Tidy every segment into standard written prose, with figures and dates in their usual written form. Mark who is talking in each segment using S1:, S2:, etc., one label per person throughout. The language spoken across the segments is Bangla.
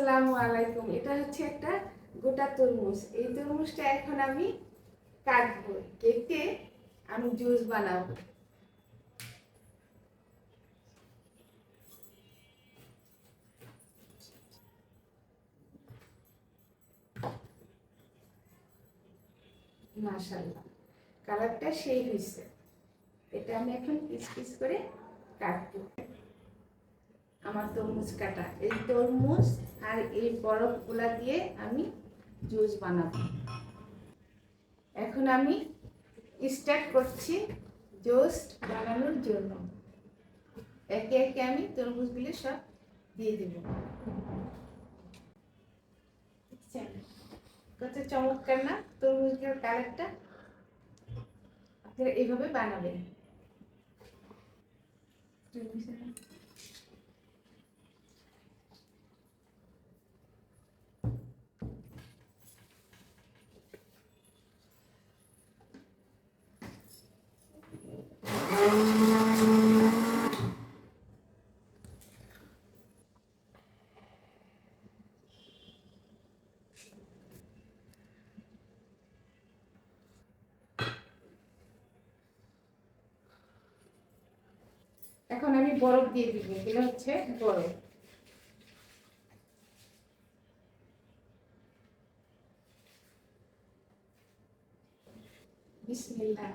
S1: আসসালামু আলাইকুম। এটা হচ্ছে একটা গোটা তরমুজ। এই তরমুজটা এখন আমি কাটবো, কেটে আমি জুস বানাবো। মাশাআল্লাহ, কালারটা সেই হয়েছে। এটা আমি এখন পিস পিস করে কাটবো। আমার তরমুজ কাটা, এই তরমুজ আর এই বরফগুলা দিয়ে আমি জুস বানাবো। এখন আমি স্টার্ট করছি জুস বানানোর জন্য। একে একে আমি তরমুজগুলো সব দিয়ে দেব। কত চমৎকার না তরমুজের কালারটা! আপনারা এইভাবে বানাবেন। এখন আমি বরফ দিয়ে দিব। এগুলো হচ্ছে বরফ। বিসমিল্লাহ।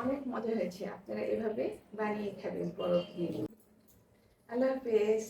S1: অনেক মজা হয়েছে, আপনারা এভাবে বানিয়ে খাবেন বরফ দিয়ে। আল্লাহ হাফেজ।